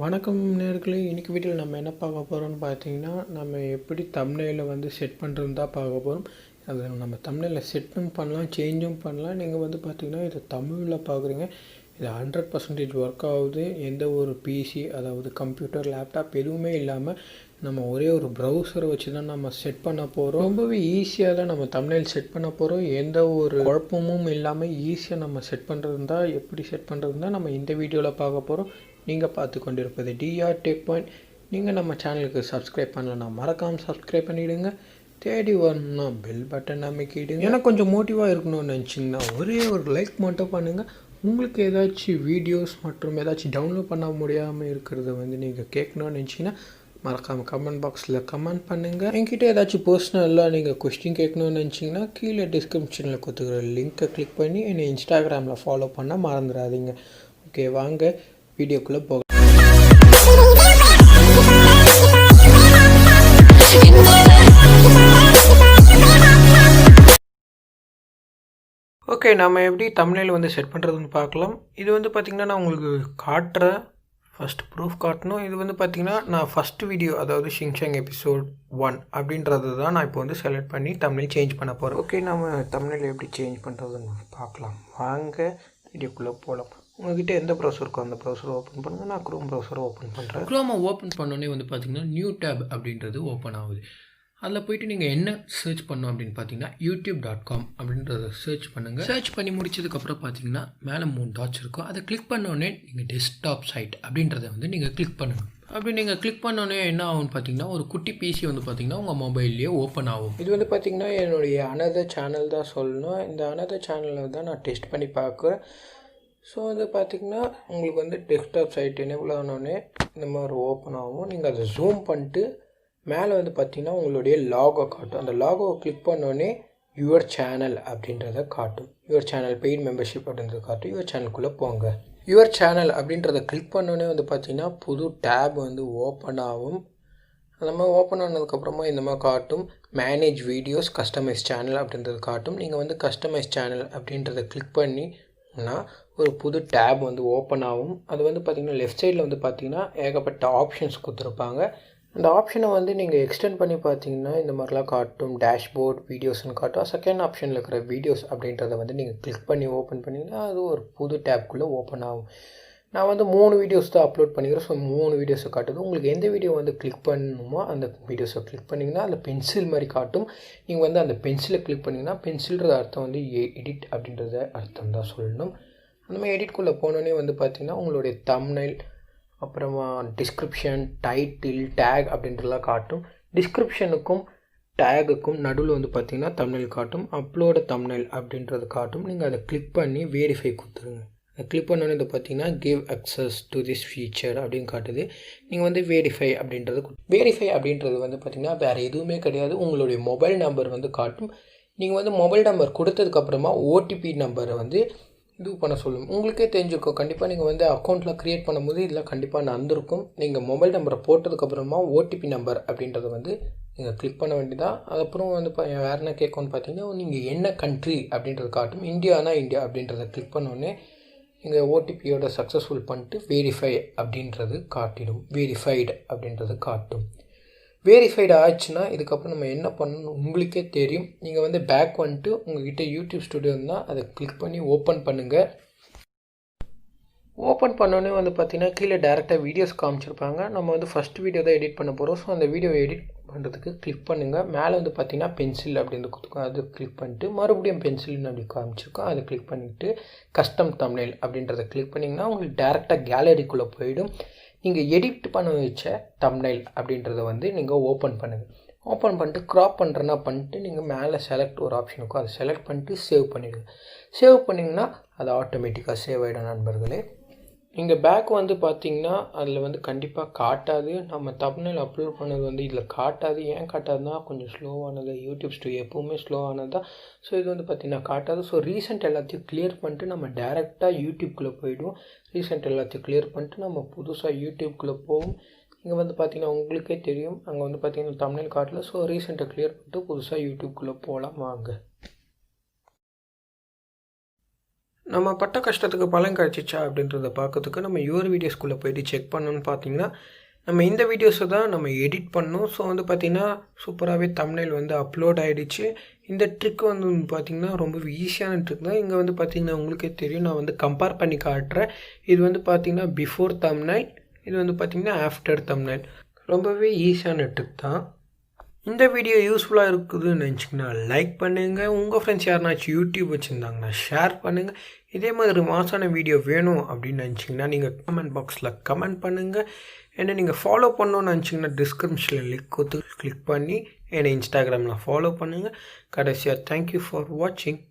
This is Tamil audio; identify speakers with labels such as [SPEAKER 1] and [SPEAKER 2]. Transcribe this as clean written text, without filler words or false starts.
[SPEAKER 1] வணக்கம் நேயர்களே. இன்றைக்கி வீடியோவில் நம்ம என்ன பார்க்க போகிறோம்னு பார்த்தீங்கன்னா, நம்ம எப்படி தம்ப்நெயிலை வந்து செட் பண்ணுறதுன்னு தான் பார்க்க போகிறோம். அதை நம்ம தம்ப்நெயிலை செட்டும் பண்ணலாம், சேஞ்சும் பண்ணலாம். நீங்கள் வந்து பார்த்திங்கன்னா இதை தமிழில் பார்க்குறீங்க. இது 100% ஒர்க் ஆகுது. எந்த ஒரு பிசி, அதாவது கம்ப்யூட்டர், லேப்டாப் எதுவுமே இல்லாமல் நம்ம ஒரே ஒரு ப்ரௌசரை வச்சு தான் நம்ம செட் பண்ண போகிறோம். ரொம்பவே ஈஸியாக தான் நம்ம தம்ப்நெயில் செட் பண்ண போகிறோம். எந்த ஒரு குழப்பமும் இல்லாமல் ஈஸியாக நம்ம செட் பண்ணுறது தான், எப்படி செட் பண்ணுறது தான் நம்ம இந்த வீடியோவில் பார்க்க போகிறோம். நீங்கள் பார்த்து கொண்டிருப்பது டிஆர் டெக் பாயிண்ட். நீங்கள் நம்ம சேனலுக்கு சப்ஸ்கிரைப் பண்ணலன்னா மறக்காமல் சப்ஸ்கிரைப் பண்ணிவிடுங்க. தேடி வரணும்னா பெல் பட்டன் அமைக்கிடுங்க. எனக்கு கொஞ்சம் மோட்டிவாக இருக்கணும்னு நினச்சிங்கன்னா ஒரே ஒரு லைக் மட்டும் பண்ணுங்கள். உங்களுக்கு ஏதாச்சும் வீடியோஸ் மற்றும் ஏதாச்சும் டவுன்லோட் பண்ண முடியாமல் இருக்கிறத வந்து நீங்கள் கேட்கணும்னு நினச்சிங்கன்னா மறக்காமல் கமெண்ட் பாக்ஸில் கமெண்ட் பண்ணுங்கள். என்கிட்ட ஏதாச்சும் பர்சனலாக நீங்கள் கொஸ்டின் கேட்கணும்னு நினச்சிங்கன்னா கீழே டிஸ்கிரிப்ஷனில் கொடுத்துக்கிற லிங்க்கை கிளிக் பண்ணி என்னை இன்ஸ்டாகிராமில் ஃபாலோ பண்ண மறந்துடாதீங்க. ஓகே, வாங்க வீடியோக்குள்ளே போக. ஓகே, நம்ம எப்படி தம்ப்நெயில் வந்து செட் பண்ணுறதுன்னு பார்க்கலாம். இது வந்து பார்த்திங்கன்னா நான் உங்களுக்கு காட்டுறேன். ஃபஸ்ட் ப்ரூஃப் காட்டணும். இது வந்து பார்த்திங்கன்னா நான் ஃபஸ்ட்டு வீடியோ, அதாவது ஷிங்ஷாங் எபிசோட் 1 அப்படின்றது தான் நான் இப்போ வந்து செலக்ட் பண்ணி தம்ப்நெயில் சேஞ்ச் பண்ண போகிறேன். ஓகே, நம்ம தம்ப்நெயில் எப்படி சேஞ்ச் பண்ணுறதுன்னு பார்க்கலாம். வாங்க வீடியோக்குள்ளே போகலாம். உங்கள்கிட்ட எந்த ப்ரௌசர் இருக்கோ அந்த ப்ரௌசரை ஓப்பன் பண்ணுங்கள். நான் க்ரோம் ப்ரௌசரை ஓப்பன் பண்ணுறேன். க்ரோமை ஓப்பன் பண்ணோன்னே வந்து பார்த்திங்கன்னா நியூ டேப் அப்படின்றது ஓப்பன் ஆகுது. அதில் போய்ட்டு நீங்கள் என்ன சர்ச் பண்ணோம் அப்படின்னு பார்த்தீங்கன்னா youtube.com அப்படின்றத சர்ச் பண்ணுங்கள். சர்ச் பண்ணி முடிச்சதுக்கப்புறம் பார்த்தீங்கன்னா மேலே 3 டாட்ஸ் இருக்கும். அதை கிளிக் பண்ணோடனே நீங்கள் டெஸ்க்டாப் சைட் அப்படின்றத வந்து நீங்கள் கிளிக் பண்ணுங்கள். அப்படி நீங்கள் கிளிக் பண்ணோன்னே என்ன ஆகும்னு பார்த்தீங்கன்னா ஒரு குட்டி பிசி வந்து பார்த்திங்கன்னா உங்கள் மொபைல்லேயே ஓப்பன் ஆகும். இது வந்து பார்த்திங்கன்னா என்னுடைய அனதர் சேனல் தான் சொல்லணும். இந்த அனதர் சேனலில் தான் நான் டெஸ்ட் பண்ணி பார்க்குறேன். ஸோ வந்து பார்த்திங்கன்னா உங்களுக்கு வந்து டெஸ்க்டாப் சைட் எனேபிள் ஆனோடனே இந்த மாதிரி ஓப்பன் ஆகும். நீங்கள் அதை ஜூம் பண்ணிட்டு மேலே வந்து பார்த்திங்கன்னா உங்களுடைய லாகோ காட்டும். அந்த லாகோவை கிளிக் பண்ணோடனே யுவர் சேனல் அப்படின்றத காட்டும். யுவர் சேனல் பெய்ட் மெம்பர்ஷிப் அப்படின்றத காட்டும். யுவர் சேனலுக்குள்ளே போங்க. யுவர் சேனல் அப்படின்றத கிளிக் பண்ணோடனே வந்து பார்த்திங்கன்னா புது டேப் வந்து ஓப்பன் ஆகும். அந்த மாதிரி ஓப்பன் ஆனதுக்கப்புறமா இந்த மாதிரி காட்டும் மேனேஜ் வீடியோஸ் கஸ்டமைஸ் சேனல் அப்படின்றது காட்டும். நீங்கள் வந்து கஸ்டமைஸ் சேனல் அப்படின்றத கிளிக் பண்ணிங்கன்னா ஒரு புது டேப் வந்து ஓப்பன் ஆகும். அது வந்து பார்த்திங்கன்னா லெஃப்ட் சைடில் வந்து பார்த்திங்கன்னா ஏகப்பட்ட ஆப்ஷன்ஸ் கொடுத்துருப்பாங்க. அந்த ஆப்ஷனை வந்து நீங்கள் எக்ஸ்டெண்ட் பண்ணி பார்த்தீங்கன்னா இந்த மாதிரிலாம் காட்டும். டேஷ்போர்ட் வீடியோஸ்னு காட்டும். செகண்ட் ஆப்ஷனில் இருக்கிற வீடியோஸ் அப்படின்றத வந்து நீங்கள் கிளிக் பண்ணி ஓப்பன் பண்ணிங்கன்னா அது ஒரு புது டேப்குள்ளே ஓப்பன் ஆகும். நான் வந்து 3 வீடியோஸ் தான் அப்லோட் பண்ணிக்கிறேன். ஸோ 3 வீடியோஸை காட்டுது. உங்களுக்கு எந்த வீடியோ வந்து கிளிக் பண்ணணுமோ அந்த வீடியோஸை கிளிக் பண்ணிங்கன்னா அந்த பென்சில் மாதிரி காட்டும். நீங்கள் வந்து அந்த பென்சிலை கிளிக் பண்ணிங்கன்னா பென்சில்ன்ற அர்த்தம் வந்து எடிட் அப்படின்றத அர்த்தம் தான் சொல்லணும். அந்த மாதிரி எடிட்குள்ளே போனோடனே வந்து பார்த்திங்கன்னா உங்களுடைய தம்ப்நெயில், அப்புறமா டிஸ்கிரிப்ஷன், டைட்டில், டேக் அப்படின்றலாம் காட்டும். டிஸ்கிரிப்ஷனுக்கும் டேகுக்கும் நடுவில் வந்து பார்த்திங்கன்னா தம்ப்நெயில் காட்டும். அப்லோட தம்ப்நெயில் அப்படின்றது காட்டும். நீங்கள் அதை கிளிக் பண்ணி வெரிஃபை கொடுத்துருங்க. அதை கிளிக் பண்ணோன்னே இது பார்த்திங்கன்னா give access to this feature அப்படின்னு காட்டுது. நீங்கள் வந்து வெரிஃபை அப்படின்றது வந்து பார்த்திங்கன்னா வேறு எதுவுமே கிடையாது. உங்களுடைய மொபைல் நம்பர் வந்து காட்டும். நீங்கள் வந்து மொபைல் நம்பர் கொடுத்ததுக்கப்புறமா ஓடிபி நம்பரை வந்து இது பண்ண சொல்லும். உங்களுக்கே தெரிஞ்சிருக்கும். கண்டிப்பாக நீங்கள் வந்து அக்கௌண்ட்டில் க்ரியேட் பண்ணும்போது இதில் கண்டிப்பாக நடந்திருக்கும். நீங்கள் மொபைல் நம்பரை போட்டதுக்கப்புறமா ஓடிபி நம்பர் அப்படின்றத வந்து நீங்கள் கிளிக் பண்ண வேண்டியதான். அதுக்கப்புறம் வந்து வேறு என்ன கேட்கும்னு பார்த்தீங்கன்னா நீங்கள் என்ன கண்ட்ரி அப்படின்றது காட்டும். இந்தியானா இந்தியா அப்படின்றத கிளிக் பண்ணோடனே நீங்கள் ஓடிபியோட சக்ஸஸ்ஃபுல் பண்ணிட்டு வெரிஃபை அப்படின்றது காட்டிடும். வெரிஃபைடு அப்படின்றது காட்டும். வெரிஃபைடு ஆச்சுன்னா இதுக்கப்புறம் நம்ம என்ன பண்ணணும் உங்களுக்கே தெரியும். நீங்கள் வந்து பேக் வந்துட்டு உங்கள்கிட்ட யூடியூப் ஸ்டுடியோ இருந்தால் அதை கிளிக் பண்ணி ஓப்பன் பண்ணுங்கள். ஓப்பன் பண்ணோன்னே வந்து பார்த்திங்கன்னா கீழே டேரெக்டாக வீடியோஸ் காமிச்சிருப்பாங்க. நம்ம வந்து ஃபஸ்ட் வீடியோ தான் எடிட் பண்ண போகிறோம். ஸோ அந்த வீடியோவை எடிட் பண்ணுறதுக்கு கிளிக் பண்ணுங்கள். மேலே வந்து பார்த்திங்கன்னா பென்சில் அப்படின்னு கொடுத்துருக்கோம். அது கிளிக் பண்ணிட்டு மறுபடியும் பென்சில்னு அப்படி காமிச்சிருக்கோம். அதை கிளிக் பண்ணிவிட்டு கஸ்டம் தம்ப்நெயில் அப்படின்றத கிளிக் பண்ணிங்கன்னா உங்களுக்கு டேரெக்டாக கேலரிக்குள்ளே போயிடும். நீங்கள் எடிட் பண்ண வச்ச தம்ப்நெயில் அப்படின்றத வந்து நீங்கள் ஓப்பன் பண்ணுங்கள். ஓப்பன் பண்ணிட்டு க்ராப் பண்ணுறேன்னா பண்ணிட்டு நீங்கள் மேலே செலக்ட் ஒரு ஆப்ஷன் இருக்கும். அதை செலக்ட் பண்ணிட்டு சேவ் பண்ணிவிடுங்க. சேவ் பண்ணிங்கன்னா அது ஆட்டோமேட்டிக்காக சேவ் ஆகிடும் நண்பர்களே. நீங்கள் பேக் வந்து பார்த்திங்கன்னா அதில் வந்து கண்டிப்பாக காட்டாது. நம்ம தம்ப்நெயில் அப்லோட் பண்ணது வந்து இதில் காட்டாது. ஏன் காட்டாதுன்னா கொஞ்சம் ஸ்லோவானது. யூடியூப் ஸ்டுடியோ எப்போவுமே ஸ்லோவானது தான். ஸோ இது வந்து பார்த்திங்கன்னா காட்டாது. ஸோ ரீசெண்ட் எல்லாத்தையும் கிளியர் பண்ணிட்டு நம்ம டேரெக்டாக யூடியூப்குள்ளே போய்டுவோம். ரீசெண்ட் எல்லாத்தையும் கிளியர் பண்ணிட்டு நம்ம புதுசாக யூடியூப்குள்ளே போவோம். இங்கே வந்து பார்த்திங்கன்னா உங்களுக்கே தெரியும் அங்கே வந்து பார்த்திங்கன்னா தம்ப்நெயில் காட்டல. ஸோ ரீசெண்ட்டை கிளியர் பண்ணிட்டு புதுசாக யூடியூப்குள்ளே போகலாம் வாங்க. நம்ம பட்ட கஷ்டத்துக்கு பலன் கிடச்சிச்சா அப்படின்றத பார்க்கறதுக்கு நம்ம யுவர் வீடியோஸ்குள்ளே போயிட்டு செக் பண்ணணும்னு பார்த்தீங்கன்னா, நம்ம இந்த வீடியோஸை தான் நம்ம எடிட் பண்ணோம். ஸோ வந்து பார்த்திங்கன்னா சூப்பராகவே தம்ப்நெயில் வந்து அப்லோட் ஆகிடுச்சு. இந்த ட்ரிக் வந்து பார்த்திங்கன்னா ரொம்பவே ஈஸியான ட்ரிக் தான். இங்கே வந்து பார்த்திங்கன்னா உங்களுக்கே தெரியும், நான் வந்து கம்பேர் பண்ணி காட்டுறேன். இது வந்து பார்த்திங்கன்னா பிஃபோர் தம்ப்நெயில், இது வந்து பார்த்திங்கன்னா ஆஃப்டர் தம்ப்நெயில். ரொம்பவே ஈஸியான ட்ரிக் தான். இந்த வீடியோ யூஸ்ஃபுல்லாக இருக்குதுன்னு நினச்சிங்கன்னா லைக் பண்ணுங்கள். உங்கள் ஃப்ரெண்ட்ஸ் யாருனாச்சும் யூடியூப் வச்சுருந்தாங்கன்னா ஷேர் பண்ணுங்கள். இதே மாதிரி மாசான வீடியோ வேணும் அப்படின்னு நினச்சிங்கன்னா நீங்கள் கமெண்ட் பாக்ஸில் கமெண்ட் பண்ணுங்கள். என்னை நீங்கள் ஃபாலோ பண்ணணும்னு நினச்சிங்கன்னா டிஸ்கிரிப்ஷனில் லிங்க் கொடுத்து கிளிக் பண்ணி என்னை இன்ஸ்டாகிராமில் ஃபாலோ பண்ணுங்கள். கடைசியாக தேங்க்யூ ஃபார் வாட்சிங்.